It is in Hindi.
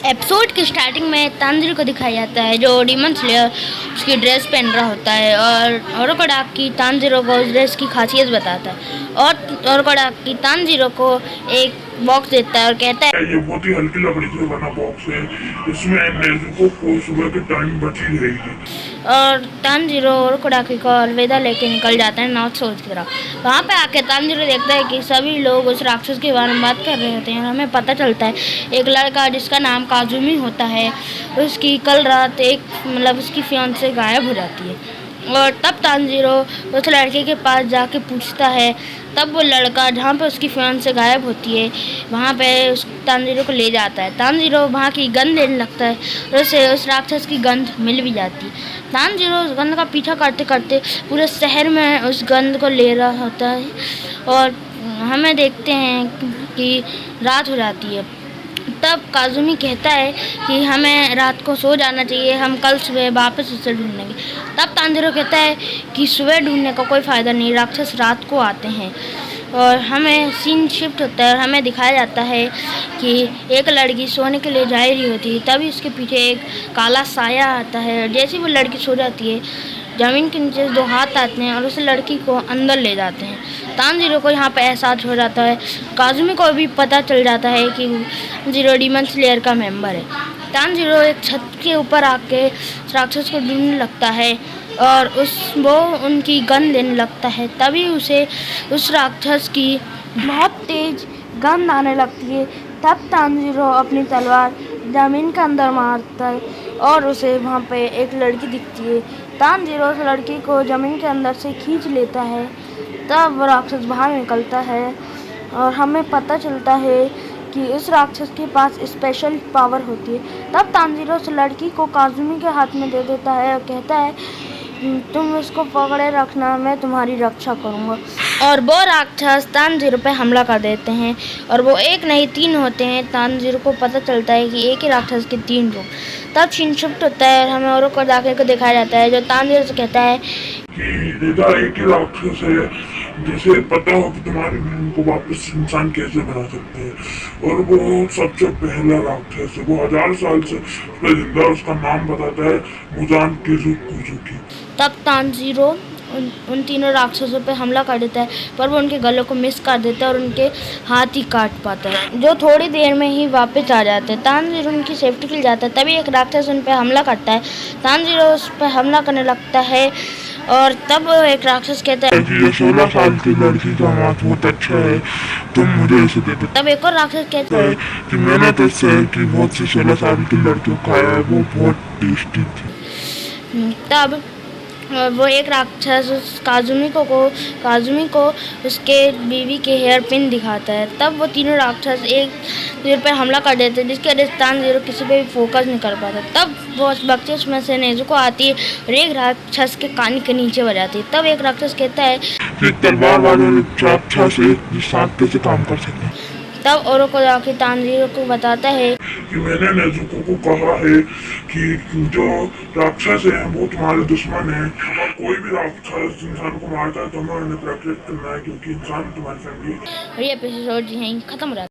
एपिसोड की स्टार्टिंग में तांजिरो को दिखाया जाता है जो डीमन स्लेयर उसकी ड्रेस पहन रहा होता है और ओरोकोडाकी तांजिरो को उस ड्रेस की खासियत बताता है और ओरोकोडाकी तांजिरो को एक बॉक्स देता है और कहता है ये बहुत ही हल्की लकड़ी से बना बॉक्स है। इसमें नेजुको को सुबह के टाइम बची रहेगी। और तांजिरो ओरोकोडाकी को अलविदा लेके निकल जाता है नॉर्थ साउथ की तरफ। वहाँ पे आके तांजिरो देखता है कि सभी लोग उस राक्षस के बारे में बात कर रहे होते हैं और हमें पता चलता है एक लड़का जिसका नाम काजुमी होता है उसकी कल रात उसकी फियांसे गायब हो जाती है और तब तांजिरो उस लड़के के पास जाके पूछता है। तब वो लड़का जहाँ पे उसकी फियांसे गायब होती है वहाँ पे उस तांजिरो को ले जाता है। तांजिरो वहाँ की गंध लेने लगता है और उसे उस राक्षस की गंध मिल भी जाती है। तांजिरो उस गंध का पीछा करते करते पूरे शहर में उस गंध को ले रहा होता है और हमें देखते हैं कि रात हो जाती है। तब काजुमी कहता है कि हमें रात को सो जाना चाहिए, हम कल सुबह वापस उसे ढूंढेंगे। तब तांजिरो कहता है कि सुबह ढूंढने का कोई फ़ायदा नहीं, राक्षस रात को आते हैं। और हमें सीन शिफ्ट होता है और हमें दिखाया जाता है कि एक लड़की सोने के लिए जा रही होती है, तभी उसके पीछे एक काला साया आता है। जैसे वो लड़की सो जाती है ज़मीन के नीचे दो हाथ आते हैं और उस लड़की को अंदर ले जाते हैं। तांजिरो को यहाँ पे एहसास हो जाता है। काजुमी को भी पता चल जाता है कि जीरो डीमन स्लेयर का मेंबर है। तांजिरो एक छत के ऊपर आके राक्षस को ढूंढने लगता है और वो उनकी गंध लेने लगता है। तभी उसे उस राक्षस की बहुत तेज गंध आने लगती है। तब तांजिरो अपनी तलवार ज़मीन के अंदर मारता है और उसे वहाँ पे एक लड़की दिखती है। तांजिरो उस लड़की को ज़मीन के अंदर से खींच लेता है। तब वो राक्षस बाहर निकलता है और हमें पता चलता है कि उस राक्षस के पास स्पेशल पावर होती है। तब तांजिरो उस लड़की को काजुमी के हाथ में दे देता है और कहता है तुम उसको पकड़े रखना, मैं तुम्हारी रक्षा करूँगा। और वो राक्षस तांजिरो पे हमला कर देते हैं और वो एक नहीं तीन होते हैं। तांजिरो को पता चलता है कि एक ही राक्षस के 3 रूप। तब सीन शिफ्ट होता है और हमें ओरोकोडाकी को दिखाया जाता है जो तांजिरो से कहता है कि एक ही राक्षस है जिसे पता हो कि तुम्हारे बहन को वापस इंसान कैसे बना सकते हैं, और वो सबसे पहला राक्षस है। वो 1000 साल से जिंदा, उसका नाम बताता है मुजान किजुकी। तब तांजिरो उन तीनों राक्षसों पे हमला कर देता है पर वो उनके गलों को मिस कर देता है और उनके हाथ ही काट पाता है जो थोड़ी देर में ही वापस आ जाते हैं। तांजिरो उनकी सेफ्टी के लिए जाता है। तभी एक राक्षस उन पे हमला करता है। तांजिरो उस पर हमला करने लगता है और तब एक राक्षस कहता है कि ये 16 साल की लड़की का हाथ बहुत अच्छा है, तुम मुझे इसे दे दो। तब एक और राक्षस कहता है कि मैंने तो इससे कि बहुत सी 16 साल की लड़कियों खाया है, वो बहुत टेस्टी थी। तब वो एक राक्षस उस काजुमी को उसके बीवी के हेयर पिन दिखाता है। तब वो तीनों राक्षस एक दूसरे पर हमला कर देते हैं जिसके वजह से तांजिरो किसी पे भी फोकस नहीं कर पाता। तब वो उस बख्शिश में से नेजुको आती है और एक राक्षस के कान के नीचे बजाती है। तब एक राक्षस कहता है कि तलवार वाले राक्षस एक साथ कैसे काम कर सकते। तब ओरोकोडाकी तांजिरो को बताता है कि मैंने नेजुको को कहा है कि जो राक्षस है वो तुम्हारे दुश्मन है, और कोई भी राक्षस इंसान को मारता है तो हमें उन्हें प्रोटेक्ट करना है क्योंकि इंसान तुम्हारी फैमिली। और ये एपिसोड यहीं खत्म हो रहा है।